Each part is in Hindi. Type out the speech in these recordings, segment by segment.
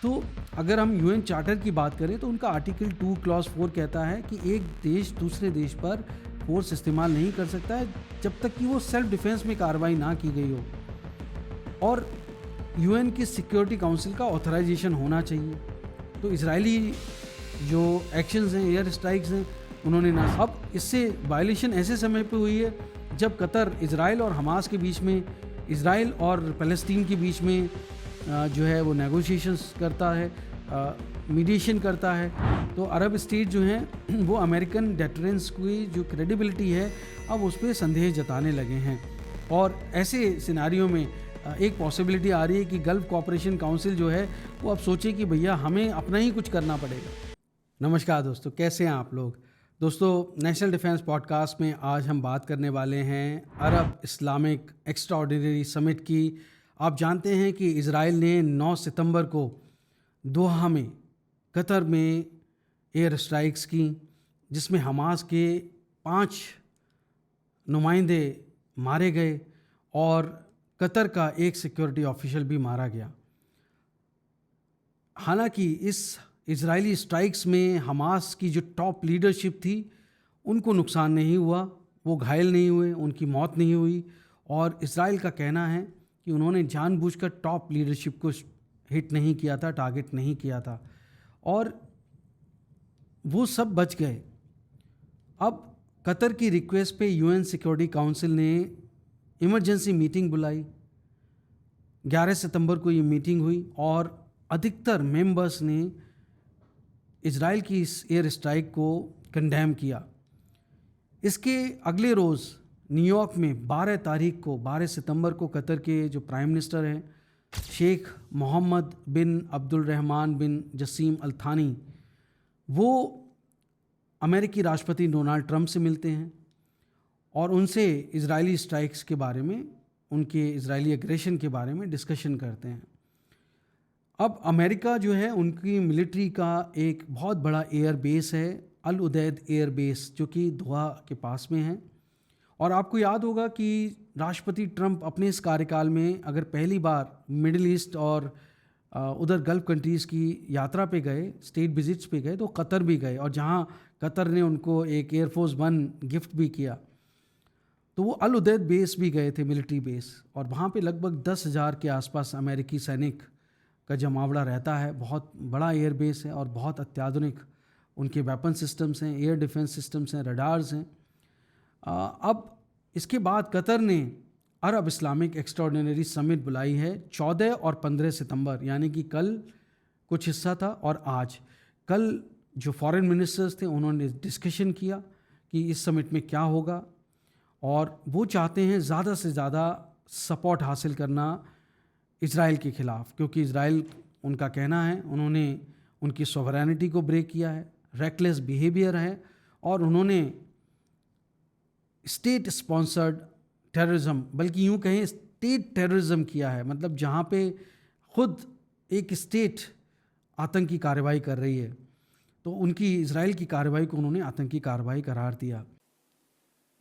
तो अगर हम यूएन चार्टर की बात करें तो उनका आर्टिकल 2 क्लॉज 4 कहता है कि एक देश दूसरे देश पर फोर्स इस्तेमाल नहीं कर सकता है जब तक कि वो सेल्फ डिफेंस में कार्रवाई ना की गई हो, और यूएन की सिक्योरिटी काउंसिल का ऑथराइजेशन होना चाहिए। तो इजरायली जो एक्शंस हैं, एयर स्ट्राइक्स हैं, उन्होंने ना, अब इससे वायलेशन ऐसे समय पे हुई है जब कतर इजराइल और हमास के बीच में, इजराइल और फ़लस्तीन के बीच में जो है वो नेगोशिएशंस करता है, मीडिएशन करता है। तो अरब स्टेट जो हैं वो अमेरिकन डेटरेंस की जो क्रेडिबिलिटी है अब उस पर संदेह जताने लगे हैं, और ऐसे सिनारियों में एक पॉसिबिलिटी आ रही है कि गल्फ कोऑपरेशन काउंसिल जो है वो अब सोचे कि भैया हमें अपना ही कुछ करना पड़ेगा। नमस्कार दोस्तों, कैसे हैं आप लोग। दोस्तों, नेशनल डिफेंस पॉडकास्ट में आज हम बात करने वाले हैं अरब इस्लामिक एक्स्ट्राऑर्डिनरी समिट की। आप जानते हैं कि इज़राइल ने 9 सितंबर को दोहा में, कतर में एयर स्ट्राइक्स की, जिसमें हमास के 5 नुमाइंदे मारे गए और कतर का एक सिक्योरिटी ऑफिशियल भी मारा गया। हालांकि इस इजरायली स्ट्राइक्स में हमास की जो टॉप लीडरशिप थी उनको नुकसान नहीं हुआ, वो घायल नहीं हुए, उनकी मौत नहीं हुई, और इजराइल का कहना है कि उन्होंने जानबूझकर टॉप लीडरशिप को हिट नहीं किया था, टारगेट नहीं किया था, और वो सब बच गए। अब कतर की रिक्वेस्ट पे यूएन सिक्योरिटी काउंसिल ने इमरजेंसी मीटिंग बुलाई। 11 सितंबर को ये मीटिंग हुई और अधिकतर मेंबर्स ने इजराइल की इस एयर स्ट्राइक को कंडेम किया। इसके अगले रोज़ न्यूयॉर्क में 12 सितंबर को कतर के जो प्राइम मिनिस्टर हैं शेख मोहम्मद बिन अब्दुल रहमान बिन जसीम अल थानी, वो अमेरिकी राष्ट्रपति डोनाल्ड ट्रंप से मिलते हैं और उनसे इजरायली स्ट्राइक्स के बारे में, उनके इजरायली एग्रेशन के बारे में डिस्कशन करते हैं। अब अमेरिका जो है उनकी मिलिट्री का एक बहुत बड़ा एयर बेस है, अल उदैद एयर बेस, जो कि दोहा के पास में है। और आपको याद होगा कि राष्ट्रपति ट्रंप अपने इस कार्यकाल में अगर पहली बार मिडिल ईस्ट और उधर गल्फ कंट्रीज़ की यात्रा पे गए, स्टेट विजिट्स पे गए, तो कतर भी गए, और जहाँ कतर ने उनको एक एयरफोर्स 1 गिफ्ट भी किया, तो वो अल उदैद बेस भी गए थे, मिलिट्री बेस, और वहाँ पे लगभग 10,000 के आसपास अमेरिकी सैनिक का जमावड़ा रहता है। बहुत बड़ा एयर बेस है और बहुत अत्याधुनिक उनके वेपन सिस्टम्स हैं, एयर डिफेंस सिस्टम्स हैं, रडार्स हैं। अब इसके बाद कतर ने अरब इस्लामिक एक्स्ट्राऑर्डिनरी समिट बुलाई है 14 और 15 सितंबर, यानी कि कल कुछ हिस्सा था और आज। कल जो फॉरेन मिनिस्टर्स थे उन्होंने डिस्कशन किया कि इस समिट में क्या होगा, और वो चाहते हैं ज़्यादा से ज़्यादा सपोर्ट हासिल करना इज़राइल के ख़िलाफ़, क्योंकि इज़राइल, उनका कहना है, उन्होंने उनकी सॉवरेनिटी को ब्रेक किया है, रेकलेस बिहेवियर है, और उन्होंने स्टेट स्पॉन्सर्ड टेररिज्म, बल्कि यूँ कहें स्टेट टेररिज्म किया है, मतलब जहाँ पे खुद एक स्टेट आतंकी कार्रवाई कर रही है, तो उनकी इज़राइल की कार्रवाई को उन्होंने आतंकी कार्रवाई करार दिया।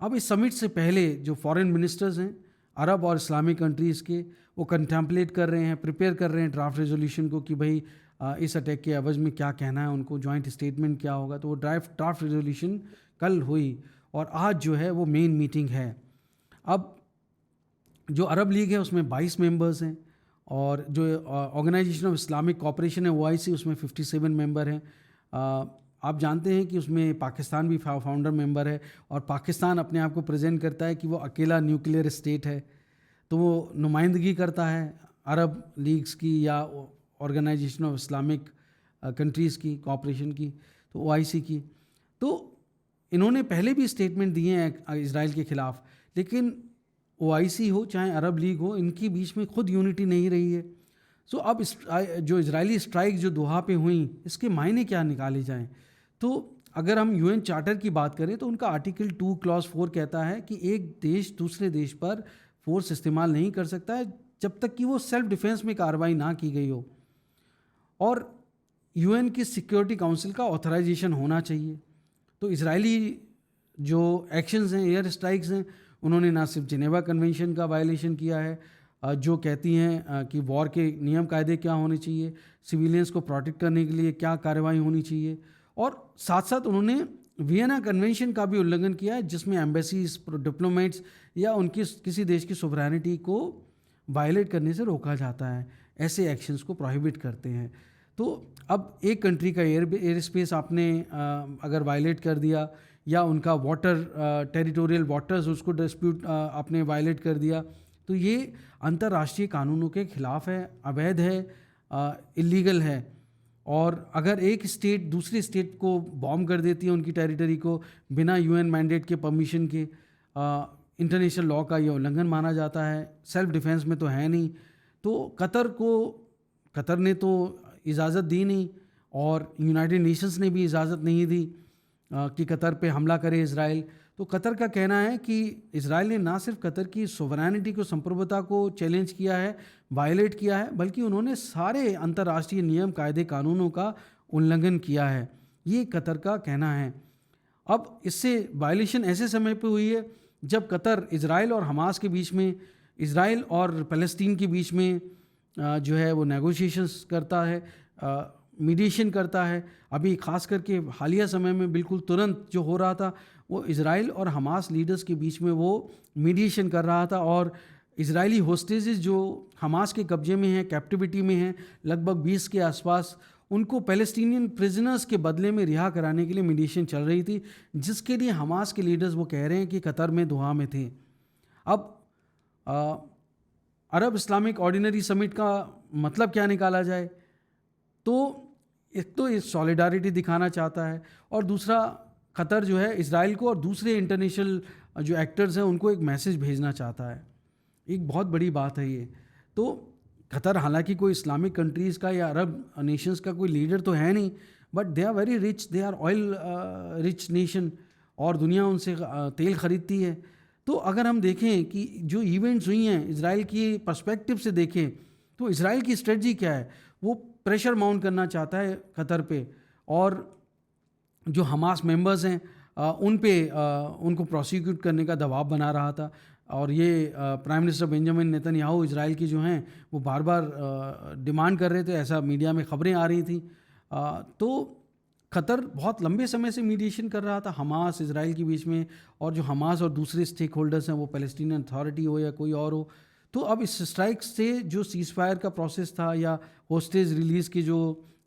अब इस समिट से पहले जो फॉरेन मिनिस्टर्स हैं अरब और इस्लामिक कंट्रीज़ के, वो कंटेम्पलेट कर रहे हैं, प्रिपेयर कर रहे हैं ड्राफ्ट रेजोल्यूशन को कि भाई इस अटैक के एवज में क्या कहना है उनको, जॉइंट स्टेटमेंट क्या होगा। तो वो ड्राफ्ट रेजोल्यूशन कल हुई और आज जो है वो मेन मीटिंग है। अब जो अरब लीग है उसमें 22 मेंबर्स हैं, और जो ऑर्गेनाइजेशन ऑफ इस्लामिक कोऑपरेशन है OIC, उसमें 57 मेंबर हैं। आप जानते हैं कि उसमें पाकिस्तान भी फाउंडर मेंबर है, और पाकिस्तान अपने आप को प्रेजेंट करता है कि वो अकेला न्यूक्लियर स्टेट है, तो वो नुमाइंदगी करता है अरब लीग्स की या ऑर्गेनाइजेशन ऑफ इस्लामिक कंट्रीज़ की कोऑपरेशन की, तो OIC की। तो इन्होंने पहले भी स्टेटमेंट दिए हैं इजराइल के ख़िलाफ़, लेकिन OIC हो चाहे अरब लीग हो, इनके बीच में खुद यूनिटी नहीं रही है। सो अब जो इजरायली स्ट्राइक जो दोहा पे हुई, इसके मायने क्या निकाले जाएं? तो अगर हम UN चार्टर की बात करें तो उनका आर्टिकल 2 क्लॉज 4 कहता है कि एक देश दूसरे देश पर फोर्स इस्तेमाल नहीं कर सकता है जब तक कि वो सेल्फ डिफेंस में कार्रवाई ना की गई हो, और UN की सिक्योरिटी काउंसिल का ऑथराइजेशन होना चाहिए। तो इजरायली जो एक्शंस हैं, एयर स्ट्राइक्स हैं, उन्होंने ना सिर्फ जिनेवा कन्वेंशन का वायलेशन किया है, जो कहती हैं कि वॉर के नियम कायदे क्या होने चाहिए, सिविलियंस को प्रोटेक्ट करने के लिए क्या कार्रवाई होनी चाहिए, और साथ साथ उन्होंने वियना कन्वेंशन का भी उल्लंघन किया है, जिसमें एम्बेसीज, डिप्लोमेट्स या उनकी किसी देश की सोवरेनिटी को वायलेट करने से रोका जाता है, ऐसे एक्शंस को प्रोहिबिट करते हैं। तो अब एक कंट्री का एयर स्पेस आपने अगर वायलेट कर दिया, या उनका वाटर टेरिटोरियल वाटर्स उसको डिस्प्यूट आपने वायलेट कर दिया, तो ये अंतर्राष्ट्रीय कानूनों के ख़िलाफ़ है, अवैध है, इलीगल है। और अगर एक स्टेट दूसरी स्टेट को बॉम्ब कर देती है, उनकी टेरिटरी को, बिना UN मैंडेट के, परमिशन के, इंटरनेशनल लॉ का ये उल्लंघन माना जाता है, सेल्फ डिफेंस में तो है नहीं। तो कतर ने तो इजाज़त दी नहीं, और यूनाइटेड नेशंस ने भी इजाज़त नहीं दी कि कतर पे हमला करे इजराइल। तो कतर का कहना है कि इजराइल ने ना सिर्फ कतर की सोवरेनिटी को, संप्रभुता को चैलेंज किया है, वायलेट किया है, बल्कि उन्होंने सारे अंतर्राष्ट्रीय नियम, कायदे, कानूनों का उल्लंघन किया है, ये कतर का कहना है। अब इससे वायलेशन ऐसे समय पे हुई है जब कतर इजराइल और हमास के बीच में, इजराइल और फ़लस्तीन के बीच में जो है वो नेगोशिएशंस करता है, मीडिएशन करता है। अभी खास करके हालिया समय में बिल्कुल तुरंत जो हो रहा था, वो इजराइल और हमास लीडर्स के बीच में वो मीडिएशन कर रहा था, और इजरायली होस्टेजेस जो हमास के कब्जे में हैं, कैप्टिविटी में हैं, लगभग 20 के आसपास, उनको पैलेस्टीनियन प्रिजनर्स के बदले में रिहा कराने के लिए मीडिएशन चल रही थी, जिसके लिए हमास के लीडर्स वो कह रहे हैं कि कतर में, दोहा में थे। अब अरब इस्लामिक ऑर्डिनरी समिट का मतलब क्या निकाला जाए? तो एक तो ये सॉलिडारिटी दिखाना चाहता है, और दूसरा कतर जो है इजराइल को और दूसरे इंटरनेशनल जो एक्टर्स हैं उनको एक मैसेज भेजना चाहता है। एक बहुत बड़ी बात है ये। तो कतर हालांकि कोई इस्लामिक कंट्रीज़ का या अरब नेशंस का कोई लीडर तो है नहीं, but they are very rich, they are oil rich nation, और दुनिया उनसे तेल ख़रीदती है। तो अगर हम देखें कि जो इवेंट्स हुई हैं इजराइल की पर्सपेक्टिव से देखें, तो इजराइल की स्ट्रेटजी क्या है? वो प्रेशर माउंट करना चाहता है कतर पे, और जो हमास मेंबर्स हैं उन पे उनको प्रोसिक्यूट करने का दबाव बना रहा था। और ये prime minister Benjamin Netanyahu Israel की जो हैं वो बार बार डिमांड कर रहे थे, ऐसा मीडिया में खबरें आ रही थी। तो कतर बहुत लंबे समय से मीडिएशन कर रहा था हमास इजराइल के बीच में, और जो हमास और दूसरे स्टेक होल्डर्स हैं, वो पैलेस्टीनियन अथॉरिटी हो या कोई और हो। तो अब इस स्ट्राइक से जो सीज़ फायर का प्रोसेस था या होस्टेज रिलीज़ की जो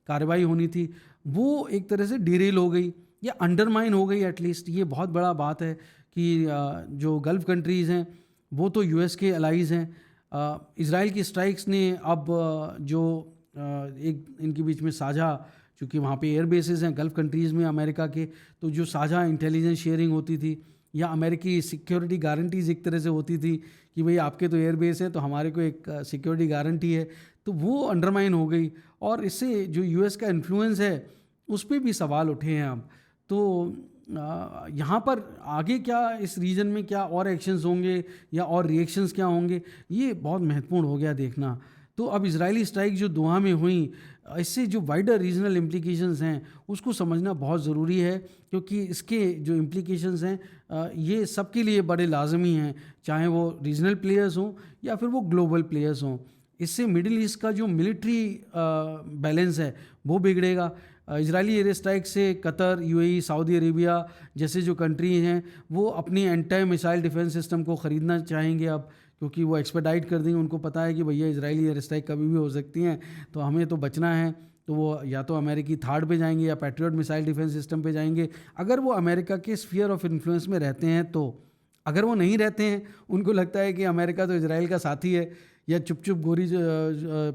कार्रवाई होनी थी, वो एक तरह से डिरेल हो गई या अंडरमाइन हो गई एटलीस्ट। ये बहुत बड़ा बात है कि जो गल्फ़ कंट्रीज़ हैं वो तो US के अलाइज़ हैं। इजराइल की स्ट्राइक्स ने अब जो एक इनके बीच में साझा, चूँकि वहाँ पे एयर बेसेस हैं गल्फ़ कंट्रीज़ में अमेरिका के, तो जो साझा इंटेलिजेंस शेयरिंग होती थी या अमेरिकी सिक्योरिटी गारंटीज़ एक तरह से होती थी कि भाई आपके तो एयर बेस है तो हमारे को एक सिक्योरिटी गारंटी है, तो वो अंडरमाइन हो गई। और इससे जो US का इन्फ्लुएंस है उस पर भी सवाल उठे हैं अब। तो यहाँ पर आगे क्या, इस रीजन में क्या और एक्शंस होंगे या और रिएक्शंस क्या होंगे, ये बहुत महत्वपूर्ण हो गया देखना। तो अब इजरायली स्ट्राइक जो दोहा में हुई, इससे जो वाइडर रीजनल इम्प्लीकेशंस हैं उसको समझना बहुत ज़रूरी है, क्योंकि इसके जो इम्प्लीकेशंस हैं ये सबके लिए बड़े लाजमी हैं, चाहे वो रीजनल प्लेयर्स हों या फिर वो ग्लोबल प्लेयर्स हों। इससे मिडिल ईस्ट का जो मिलिट्री बैलेंस है वो बिगड़ेगा। इजरायली एयर स्ट्राइक से कतर, UAE, सऊदी अरेबिया जैसे जो कंट्री हैं वो अपनी एंटी मिसाइल डिफेंस सिस्टम को ख़रीदना चाहेंगे अब, क्योंकि वो एक्सपेडाइट कर देंगे। उनको पता है कि भैया इजरायली एयर स्ट्राइक कभी भी हो सकती हैं, तो हमें तो बचना है। तो वो या तो अमेरिकी थार्ड पे जाएंगे या पैट्रियट मिसाइल डिफेंस सिस्टम पे जाएंगे, अगर वो अमेरिका के स्फीयर ऑफ इन्फ्लुएंस में रहते हैं तो। अगर वो नहीं रहते हैं, उनको लगता है कि अमेरिका तो इजराइल का साथी है, या चुप चुप गोरी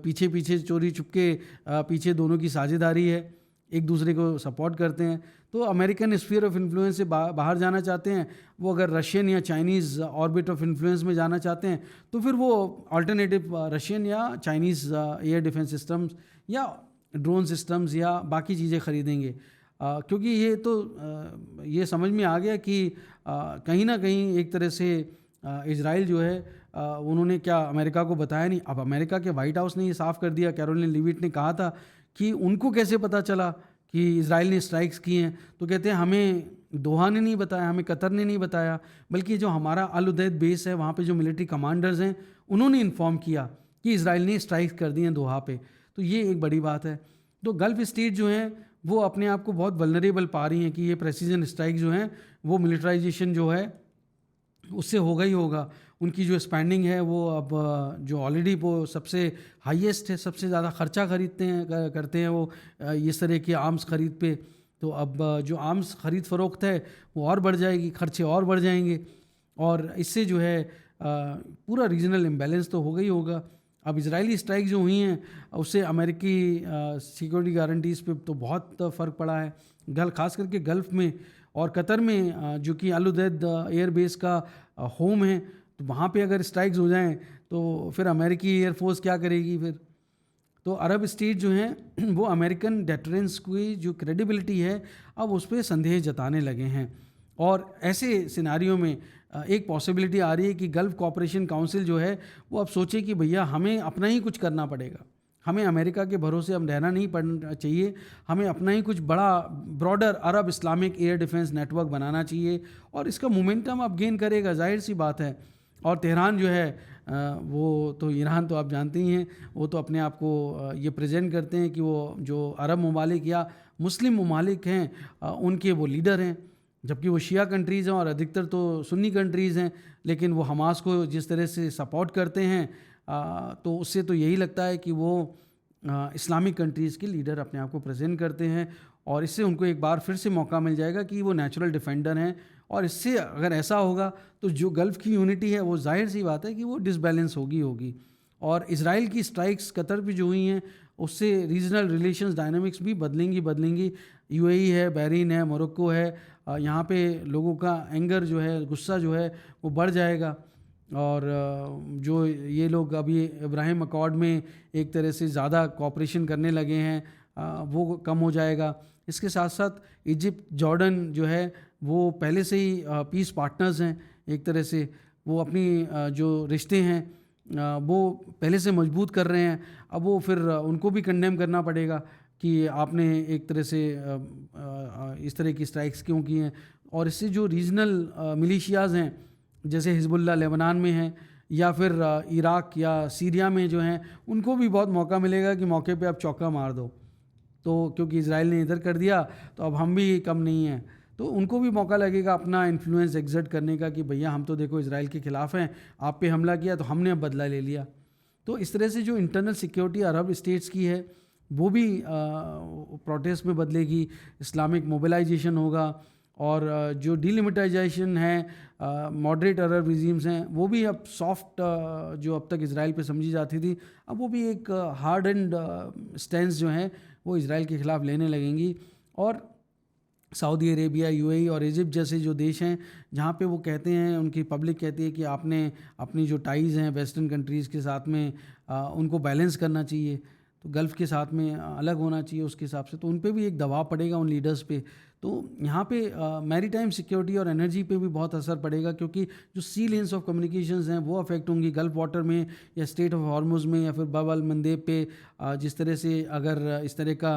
पीछे पीछे चोरी चुपके पीछे दोनों की साझेदारी है, एक दूसरे को सपोर्ट करते हैं, तो अमेरिकन स्फीयर ऑफ इन्फ्लुएंस से बाहर जाना चाहते हैं, वो अगर रशियन या चाइनीज़ ऑर्बिट ऑफ इन्फ्लुएंस में जाना चाहते हैं तो फिर वो अल्टरनेटिव रशियन या चाइनीज़ एयर डिफेंस सिस्टम्स या ड्रोन सिस्टम्स या बाकी चीज़ें ख़रीदेंगे। क्योंकि ये तो ये समझ में आ गया कि कहीं ना कहीं एक तरह से इजराइल जो है उन्होंने क्या अमेरिका को बताया नहीं। अब अमेरिका के वाइट हाउस ने ये साफ़ कर दिया, कैरोलिन लीविट ने कहा था कि उनको कैसे पता चला कि इजराइल ने स्ट्राइक्स किए हैं, तो कहते हैं हमें दोहा ने नहीं बताया, हमें कतर ने नहीं बताया, बल्कि जो हमारा अल उदैद बेस है वहाँ पे जो मिलिट्री कमांडर्स हैं उन्होंने इन्फॉर्म किया कि इजराइल ने स्ट्राइक्स कर दी हैं दोहा पे। तो ये एक बड़ी बात है। तो गल्फ़ स्टेट जो हैं वो अपने आप को बहुत वल्नरेबल पा रही हैं कि ये प्रेसिजन स्ट्राइक जो हैं वो मिलिटराइजेशन जो है उससे होगा ही होगा। उनकी जो स्पेंडिंग है वो अब जो ऑलरेडी वो सबसे हाईएस्ट है, सबसे ज़्यादा खर्चा खरीदते हैं करते हैं वो इस तरह के आर्म्स ख़रीद पे। तो अब जो आर्म्स ख़रीद फ़रोख्त है वो और बढ़ जाएगी, खर्चे और बढ़ जाएंगे और इससे जो है पूरा रीजनल इम्बैलेंस तो होगा ही होगा। अब इजरायली स्ट्राइक जो हुई हैं उससे अमेरिकी सिक्योरिटी गारंटीज़ पे तो बहुत फ़र्क पड़ा है, ख़ास करके गल्फ़ में और कतर में जो कि अल उदैद एयर बेस का होम है। तो वहाँ पे अगर स्ट्राइक्स हो जाएं तो फिर अमेरिकी एयरफोर्स क्या करेगी फिर। तो अरब स्टेट जो हैं वो अमेरिकन डेटरेंस की जो क्रेडिबिलिटी है अब उस पर संदेह जताने लगे हैं। और ऐसे सिनारियों में एक पॉसिबिलिटी आ रही है कि गल्फ़ कोऑपरेशन काउंसिल जो है वो अब सोचे कि भैया हमें अपना ही कुछ करना पड़ेगा, हमें अमेरिका के भरोसे अब रहना नहीं पड़ना चाहिए, हमें अपना ही कुछ बड़ा ब्रॉडर अरब इस्लामिक एयर डिफेंस नेटवर्क बनाना चाहिए और इसका मोमेंटम अब गेन करेगा, जाहिर सी बात है। और तेहरान जो है वो तो ईरान तो आप जानते ही हैं, वो तो अपने आप को ये प्रेजेंट करते हैं कि वो जो अरब ममालिक या मुस्लिम ममालिक हैं उनके वो लीडर हैं, जबकि वो शिया कंट्रीज़ हैं और अधिकतर तो सुन्नी कंट्रीज़ हैं। लेकिन वो हमास को जिस तरह से सपोर्ट करते हैं तो उससे तो यही लगता है कि वो इस्लामिक कंट्रीज़ के लीडर अपने आप को प्रेजेंट करते हैं और इससे उनको एक बार फिर से मौका मिल जाएगा कि वो नेचुरल डिफेंडर हैं। और इससे अगर ऐसा होगा तो जो गल्फ़ की यूनिटी है वो जाहिर सी बात है कि वो डिसबैलेंस होगी। और इजराइल की स्ट्राइक्स कतर पे जो हुई हैं उससे रीजनल रिलेशंस डायनामिक्स भी बदलेंगी। यूएई है, बहरीन है, मोरक्को है, यहाँ पे लोगों का एंगर जो है, गुस्सा जो है वो बढ़ जाएगा। और जो ये लोग अभी इब्राहिम अकॉर्ड में एक तरह से ज़्यादा कोऑपरेशन करने लगे हैं वो कम हो जाएगा। इसके साथ साथ इजिप्ट, जॉर्डन जो है वो पहले से ही पीस पार्टनर्स हैं, एक तरह से वो अपनी जो रिश्ते हैं वो पहले से मजबूत कर रहे हैं। अब वो फिर उनको भी कंडेम करना पड़ेगा कि आपने एक तरह से इस तरह की स्ट्राइक्स क्यों की हैं। और इससे जो रीजनल मिलिशियाज़ हैं जैसे हिजबुल्लाह लेबनान में है या फिर इराक या सीरिया में जो हैं उनको भी बहुत मौका मिलेगा कि मौके पे आप चौका मार दो। तो क्योंकि इजराइल ने इधर कर दिया तो अब हम भी कम नहीं हैं, तो उनको भी मौका लगेगा अपना इन्फ्लुएंस एग्जर्ट करने का कि भैया हम तो देखो इजराइल के ख़िलाफ़ हैं, आप पे हमला किया तो हमने अब बदला ले लिया। तो इस तरह से जो इंटरनल सिक्योरिटी अरब स्टेट्स की है वो भी प्रोटेस्ट में बदलेगी, इस्लामिक मोबिलाइजेशन होगा और जो डिलिमिटाइजेशन है मॉडरेट अरब रिजीम्स हैं वो भी अब सॉफ्ट जो अब तक इजराइल पे समझी जाती थी अब वो भी एक हार्ड एंड स्टैंस जो है वो इजराइल के ख़िलाफ़ लेने लगेंगी। और सऊदी अरेबिया, यूएई और इजिप्ट जैसे जो देश हैं जहाँ पे वो कहते हैं, उनकी पब्लिक कहती है कि आपने अपनी जो टाइज़ हैं वेस्टर्न कंट्रीज़ के साथ में उनको बैलेंस करना चाहिए, तो गल्फ़ के साथ में अलग होना चाहिए उसके हिसाब से, तो उन पे भी एक दबाव पड़ेगा उन लीडर्स पे। तो यहाँ पे मैरीटाइम सिक्योरिटी और एनर्जी पे भी बहुत असर पड़ेगा क्योंकि जो सी लेन्स ऑफ कम्युनिकेशंस हैं वो अफेक्ट होंगी गल्फ़ वाटर में या स्टेट ऑफ हॉर्मुज़ में या फिर बाब अल मंदेब पे। जिस तरह से अगर इस तरह का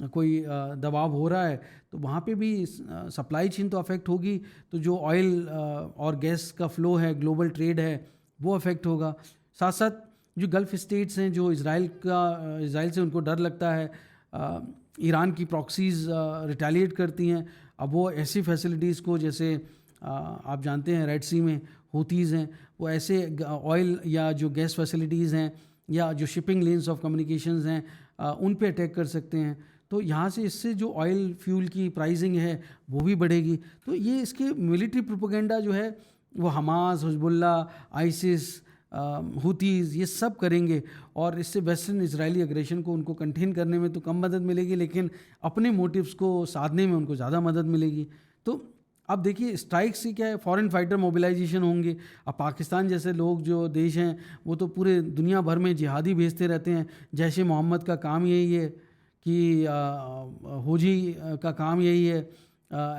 कोई दबाव हो रहा है तो वहाँ पे भी सप्लाई चेन तो अफेक्ट होगी, तो जो ऑयल और गैस का फ़्लो है, ग्लोबल ट्रेड है, वो अफेक्ट होगा। साथ साथ जो गल्फ़ स्टेट्स हैं जो इजराइल से उनको डर लगता है, ईरान की प्रॉक्सीज़ रिटेलिएट करती हैं, अब वो ऐसी फैसिलिटीज़ को जैसे आप जानते हैं रेड सी में हूतीज़ हैं वो ऐसे ऑयल या जो गैस फैसिलिटीज़ हैं या जो शिपिंग लेन्स ऑफ कम्युनिकेशंस हैं उन पे अटैक कर सकते हैं। तो यहाँ से इससे जो ऑयल फ्यूल की प्राइसिंग है वो भी बढ़ेगी। तो ये इसके मिलिट्री प्रोपेगेंडा जो है वो हमास, हिजबुल्लाह, आइसिस हुतीज़, ये सब करेंगे और इससे वेस्टर्न इजरायली अग्रेशन को उनको कंटेन करने में तो कम मदद मिलेगी, लेकिन अपने मोटिव्स को साधने में उनको ज़्यादा मदद मिलेगी। तो अब देखिए स्ट्राइक से क्या है, फॉरेन फाइटर मोबिलाइजेशन होंगे। अब पाकिस्तान जैसे लोग जो देश हैं वो तो पूरे दुनिया भर में जिहादी भेजते रहते हैं। जैश ए मोहम्मद का काम यही है कि होजी का काम यही है,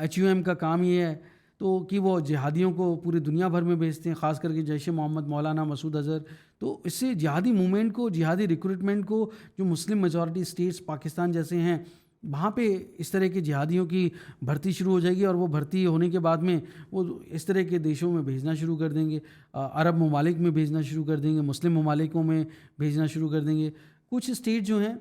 HUM का काम ये है तो कि वो जिहादियों को पूरी दुनिया भर में भेजते हैं, ख़ास करके जैश ए मोहम्मद, मौलाना मसूद अज़हर। तो इससे जिहादी मूवमेंट को, जिहादी रिक्रूटमेंट को, जो मुस्लिम मेजॉरिटी स्टेट्स पाकिस्तान जैसे हैं वहाँ पे इस तरह के जिहादियों की भर्ती शुरू हो जाएगी और वो भर्ती होने के बाद में वो इस तरह के देशों में भेजना शुरू कर देंगे, अरब ममालिक में भेजना शुरू कर देंगे, मुस्लिम ममालिकों में भेजना शुरू कर देंगे। कुछ स्टेट जो हैं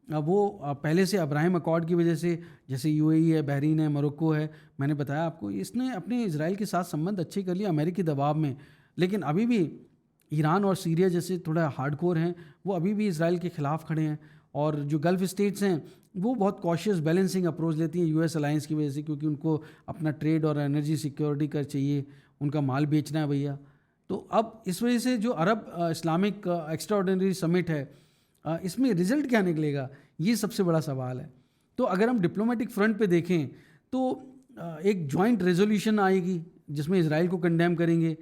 वो पहले से अब्राहम अकॉर्ड की वजह से, जैसे UAE है, बहरीन है, मोरक्को है, मैंने बताया आपको, इसने अपने इजराइल के साथ संबंध अच्छे कर लिए अमेरिकी दबाव में। लेकिन अभी भी ईरान और सीरिया जैसे थोड़ा हार्डकोर हैं, वो अभी भी इजराइल के ख़िलाफ़ खड़े हैं। और जो गल्फ़ स्टेट्स हैं वो बहुत कॉशियस बैलेंसिंग अप्रोच लेती हैं US अलायंस की वजह से, क्योंकि उनको अपना ट्रेड और एनर्जी सिक्योरिटी कर चाहिए, उनका माल बेचना है भैया। तो अब इस वजह से जो अरब इस्लामिक एक्स्ट्राऑर्डिनरी समिट है, इसमें रिजल्ट क्या निकलेगा, ये सबसे बड़ा सवाल है। तो अगर हम डिप्लोमेटिक फ्रंट पे देखें तो एक जॉइंट रेजोल्यूशन आएगी जिसमें इजराइल को कंडेम करेंगे।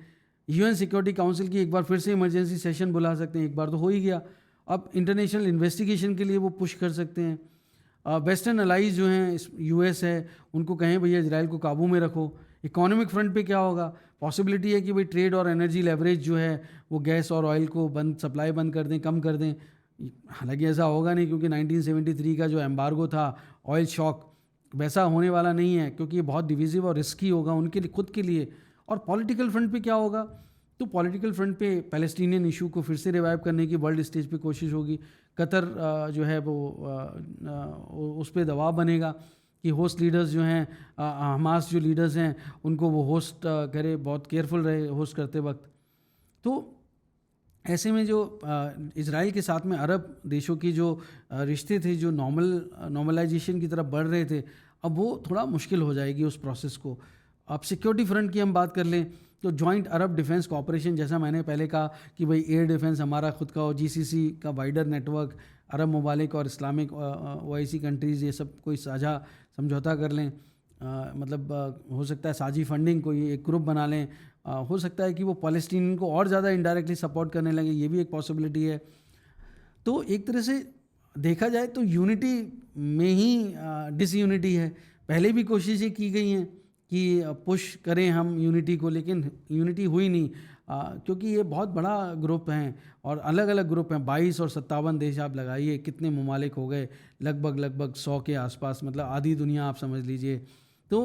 UN सिक्योरिटी काउंसिल की एक बार फिर से इमरजेंसी सेशन बुला सकते हैं, एक बार तो हो ही गया, अब इंटरनेशनल इन्वेस्टिगेशन के लिए वो पुश कर सकते हैं। वेस्टर्न अलाइज जो हैं, US है, उनको कहें भैया इजराइल को काबू में रखो। इकोनॉमिक फ्रंट पे क्या होगा, पॉसिबिलिटी है कि भाई ट्रेड और एनर्जी लेवरेज जो है वो गैस और ऑयल को सप्लाई बंद कर दें, कम कर दें। हालांकि ऐसा होगा नहीं, क्योंकि 1973 का जो एम्बार्गो था, ऑयल शॉक, वैसा होने वाला नहीं है, क्योंकि ये बहुत डिविजिव और रिस्की होगा उनके लिए, खुद के लिए। और पॉलिटिकल फ्रंट पे क्या होगा, तो पॉलिटिकल फ्रंट पे पैलेस्टीनियन इशू को फिर से रिवाइव करने की वर्ल्ड स्टेज पे कोशिश होगी। कतर जो है वो उस पर दबाव बनेगा कि होस्ट लीडर्स जो हैं, हमास जो लीडर्स हैं, उनको वो होस्ट करे, बहुत केयरफुल रहे होस्ट करते वक्त। तो ऐसे में जो इजराइल के साथ में अरब देशों की जो रिश्ते थे, जो नॉर्मलाइजेशन की तरफ बढ़ रहे थे, अब वो थोड़ा मुश्किल हो जाएगी उस प्रोसेस को। अब सिक्योरिटी फ्रंट की हम बात कर लें तो जॉइंट अरब डिफेंस कॉपरेशन, जैसा मैंने पहले कहा कि भाई एयर डिफेंस हमारा खुद का हो, GCC का वाइडर नेटवर्क, अरब ममालिक और इस्लामिक OIC कंट्रीज़ ये सब कोई साझा समझौता कर लें। मतलब हो सकता है साझी फंडिंग कोई एक ग्रुप बना लें। हो सकता है कि वो पैलेस्टीन को और ज़्यादा इनडायरेक्टली सपोर्ट करने लगे, ये भी एक पॉसिबिलिटी है। तो एक तरह से देखा जाए तो यूनिटी में ही डिसयूनिटी है। पहले भी कोशिशें की गई हैं कि पुश करें हम यूनिटी को, लेकिन यूनिटी हुई नहीं, क्योंकि ये बहुत बड़ा ग्रुप हैं और अलग अलग ग्रुप हैं। 22 और 57 देश आप लगाइए, कितने ममालिक हो गए, लगभग 100 के आसपास, मतलब आधी दुनिया आप समझ लीजिए। तो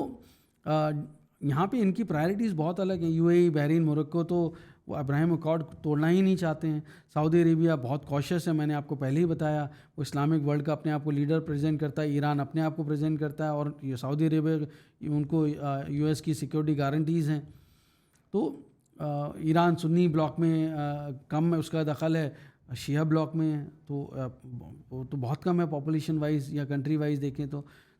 यहाँ पे इनकी प्रायोरिटीज़ बहुत अलग हैं। UAE, बहरीन, मोरक्को तो वो अब्राहम अकॉर्ड तोड़ना ही नहीं चाहते हैं। सऊदी अरेबिया बहुत कॉशियस है, मैंने आपको पहले ही बताया, वो इस्लामिक वर्ल्ड का अपने आप को लीडर प्रेजेंट करता है। ईरान अपने आप को प्रेजेंट करता है और ये सऊदी अरेबिया, उनको US की सिक्योरिटी गारंटीज़ हैं। तो ईरान सुन्नी ब्लॉक में कम है, उसका दखल है, शिया ब्लॉक में है, तो बहुत कम है पॉपुलेशन वाइज या कंट्री वाइज देखें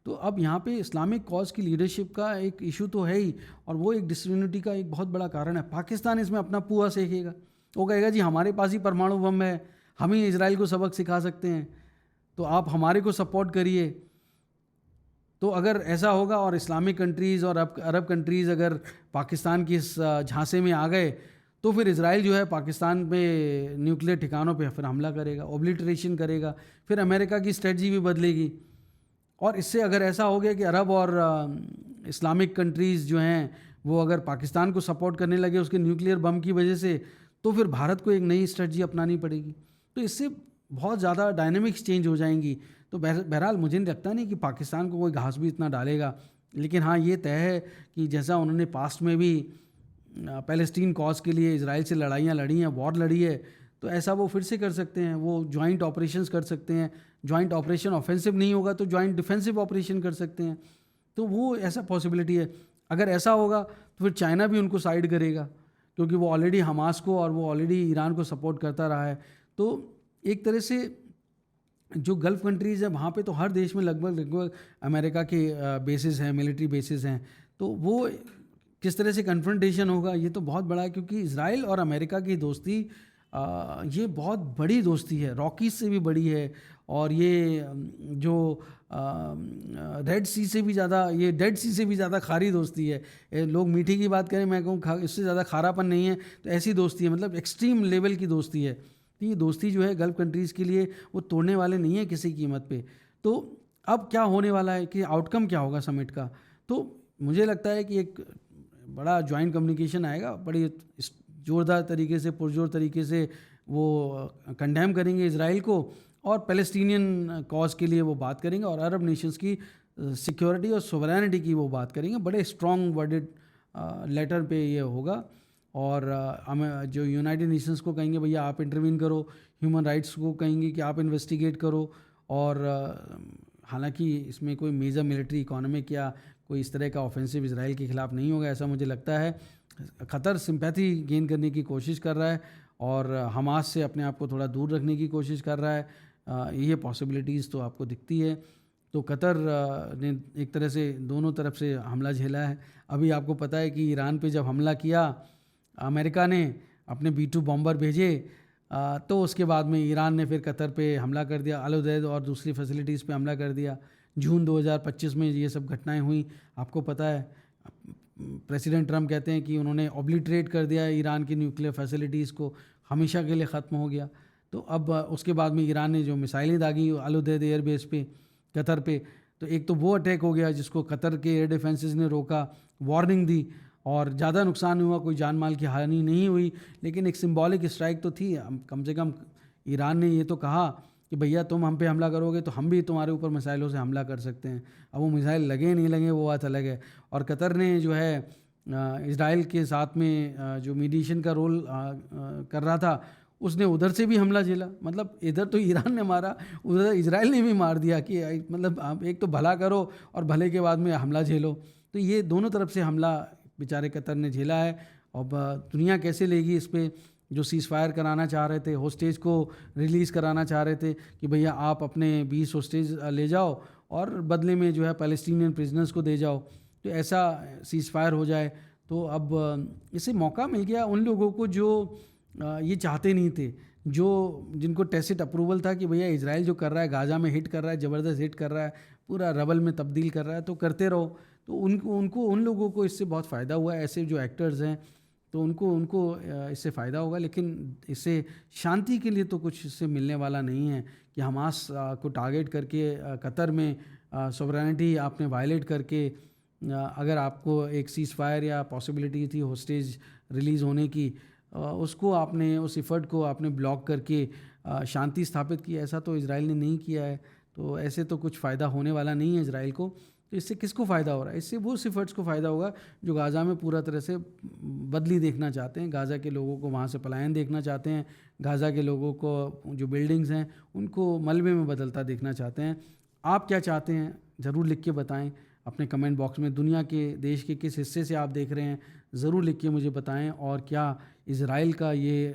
तो अब यहाँ पे इस्लामिक कॉज की लीडरशिप का एक इशू तो है ही, और वो एक डिसयूनिटी का एक बहुत बड़ा कारण है। पाकिस्तान इसमें अपना पुआ सेकेगा, वो कहेगा जी हमारे पास ही परमाणु बम है, हम ही इजराइल को सबक सिखा सकते हैं, तो आप हमारे को सपोर्ट करिए। तो अगर ऐसा होगा और इस्लामिक कंट्रीज़ और अरब कंट्रीज़ अगर पाकिस्तान की इस झांसे में आ गए, तो फिर इजराइल जो है पाकिस्तान पे न्यूक्लियर ठिकानों पे फिर हमला करेगा, ओब्लिटरेशन करेगा, फिर अमेरिका की स्ट्रेटजी भी बदलेगी। और इससे अगर ऐसा हो गया कि अरब और इस्लामिक कंट्रीज़ जो हैं वो अगर पाकिस्तान को सपोर्ट करने लगे उसके न्यूक्लियर बम की वजह से, तो फिर भारत को एक नई स्ट्रेटजी अपनानी पड़ेगी। तो इससे बहुत ज़्यादा डायनेमिक्स चेंज हो जाएंगी। तो बहरहाल मुझे नहीं लगता नहीं कि पाकिस्तान को कोई घास भी इतना डालेगा, लेकिन हाँ ये तय है कि जैसा उन्होंने पास्ट में भी पैलेस्टीन कॉज के लिए इजराइल से लड़ाइयाँ लड़ी हैं, वॉर लड़ी है, तो ऐसा वो फिर से कर सकते हैं। वो जॉइंट ऑपरेशंस कर सकते हैं, जॉइंट ऑपरेशन ऑफेंसिव नहीं होगा तो जॉइंट डिफेंसिव ऑपरेशन कर सकते हैं। तो वो ऐसा पॉसिबिलिटी है। अगर ऐसा होगा तो फिर चाइना भी उनको साइड करेगा, क्योंकि वो ऑलरेडी हमास को और वो ऑलरेडी ईरान को सपोर्ट करता रहा है। तो एक तरह से जो गल्फ़ कंट्रीज़ है वहाँ पे तो हर देश में लगभग अमेरिका के बेसिस हैं, मिलिट्री बेसिस हैं, तो वो किस तरह से कन्फ्रंटेशन होगा ये तो बहुत बड़ा है, क्योंकि इज़राइल और अमेरिका की दोस्ती ये बहुत बड़ी दोस्ती है, रॉकीज से भी बड़ी है। और ये जो रेड सी से भी ज़्यादा, ये डेड सी से भी ज़्यादा खारी दोस्ती है। लोग मीठी की बात करें, मैं कहूँ इससे ज़्यादा खारापन नहीं है, तो ऐसी दोस्ती है, मतलब एक्सट्रीम लेवल की दोस्ती है। तो ये दोस्ती जो है गल्फ कंट्रीज़ के लिए वो तोड़ने वाले नहीं है किसी कीमत पे। तो अब क्या होने वाला है कि आउटकम क्या होगा समिट का, तो मुझे लगता है कि एक बड़ा जॉइंट कम्युनिकेशन आएगा, बड़ी ज़ोरदार तरीके से, पुरजोर तरीके से वो कंडेम करेंगे इज़राइल को, और पैलेस्टीनियन कॉज के लिए वो बात करेंगे, और अरब नेशंस की सिक्योरिटी और सोवरेनिटी की वो बात करेंगे। बड़े स्ट्रॉन्ग वर्डेड लेटर पे ये होगा। और हमें जो यूनाइटेड नेशंस को कहेंगे भैया आप इंटरवीन करो, ह्यूमन राइट्स को कहेंगे कि आप इन्वेस्टिगेट करो। और हालांकि इसमें कोई मेजर मिलिट्री इकोनॉमिक या कोई इस तरह का ऑफेंसिव इजराइल के खिलाफ नहीं होगा, ऐसा मुझे लगता है। क़तर सिंपैथी गेन करने की कोशिश कर रहा है और हमास से अपने आप को थोड़ा दूर रखने की कोशिश कर रहा है। ये पॉसिबिलिटीज़ तो आपको दिखती है। तो कतर ने एक तरह से दोनों तरफ से हमला झेला है। अभी आपको पता है कि ईरान पे जब हमला किया अमेरिका ने, अपने B-2 बॉम्बर भेजे, तो उसके बाद में ईरान ने फिर कतर पे हमला कर दिया, अल उदैद और दूसरी फैसिलिटीज़ पे हमला कर दिया। जून 2025 में ये सब घटनाएं हुई, आपको पता है। प्रेसिडेंट ट्रम्प कहते हैं कि उन्होंने ऑब्लिटरेट कर दिया ईरान की न्यूक्लियर फैसिलिटीज़ को, हमेशा के लिए ख़त्म हो गया। तो अब उसके बाद में ईरान ने जो मिसाइलें दागी अल उदैद एयरबेस पे, कतर पे, तो एक तो वो अटैक हो गया जिसको कतर के एयर डिफेंसेस ने रोका, वार्निंग दी, और ज़्यादा नुकसान हुआ, कोई जान माल की हानि नहीं हुई, लेकिन एक सिंबॉलिक स्ट्राइक तो थी। कम से कम ईरान ने ये तो कहा कि भैया तुम हम पे हमला करोगे तो हम भी तुम्हारे ऊपर मिसाइलों से हमला कर सकते हैं। अब वो मिसाइल लगे नहीं लगे वो बात अलग है। और कतर ने जो है इज़राइल के साथ में जो मीडिएशन का रोल कर रहा था, उसने उधर से भी हमला झेला। मतलब इधर तो ईरान ने मारा, उधर इज़राइल ने भी मार दिया कि मतलब आप एक तो भला करो और भले के बाद में हमला झेलो। तो ये दोनों तरफ से हमला बेचारे कतर ने झेला है। अब दुनिया कैसे लेगी इस पर? जो सीज़ फायर कराना चाह रहे थे, होस्टेज को रिलीज़ कराना चाह रहे थे कि भैया आप अपने 20 होस्टेज ले जाओ और बदले में जो है पैलेस्टीनियन प्रिजनर्स को दे जाओ, तो ऐसा सीज़ फायर हो जाए। तो अब इसे मौका मिल गया उन लोगों को जो ये चाहते नहीं थे, जिनको टैसिट अप्रूवल था कि भैया इजराइल जो कर रहा है, गाज़ा में हिट कर रहा है, ज़बरदस्त हिट कर रहा है, पूरा रबल में तब्दील कर रहा है, तो करते रहो। तो उन लोगों को इससे बहुत फ़ायदा हुआ है। ऐसे जो एक्टर्स हैं तो उनको इससे फ़ायदा होगा, लेकिन इससे शांति के लिए तो कुछ इससे मिलने वाला नहीं है कि हमास को टारगेट करके कतर में सोवरेनिटी आपने वायलेट करके, अगर आपको एक सीज़ फायर या पॉसिबिलिटी थी होस्टेज रिलीज़ होने की, उसको आपने, उस एफर्ट को आपने ब्लॉक करके शांति स्थापित की। ऐसा तो इजराइल ने नहीं किया है। तो ऐसे तो कुछ फ़ायदा होने वाला नहीं है इजराइल को। तो इससे किसको फ़ायदा हो रहा है? इससे वो एफर्ट्स को फ़ायदा होगा जो गाज़ा में पूरा तरह से बदली देखना चाहते हैं, गाज़ा के लोगों को वहाँ से पलायन देखना चाहते हैं, गाज़ा के लोगों को जो बिल्डिंग्स हैं उनको मलबे में बदलता देखना चाहते हैं। आप क्या चाहते हैं ज़रूर लिख के बताएं अपने कमेंट बॉक्स में। दुनिया के देश के किस हिस्से से आप देख रहे हैं ज़रूर लिख के मुझे बताएं। और क्या इज़राइल का ये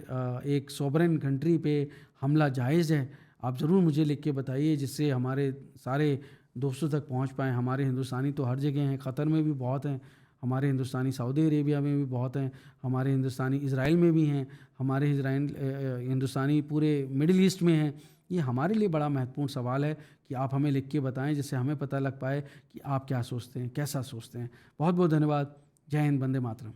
एक सॉवरेन कंट्री पे हमला जायज़ है? आप ज़रूर मुझे लिख के बताइए, जिससे हमारे सारे दोस्तों तक पहुंच पाएँ। हमारे हिंदुस्तानी तो हर जगह हैं, क़तर में भी बहुत हैं, हमारे हिंदुस्तानी सऊदी अरेबिया में भी बहुत हैं, हमारे हिंदुस्तानी इज़राइल में भी हैं, हमारे हिंदुस्तानी पूरे मिडिल ईस्ट में हैं। ये हमारे लिए बड़ा महत्वपूर्ण सवाल है कि आप हमें लिख के बताएं, जिससे हमें पता लग पाए कि आप क्या सोचते हैं, कैसा सोचते हैं। बहुत बहुत धन्यवाद। जय हिंद, वंदे मातरम।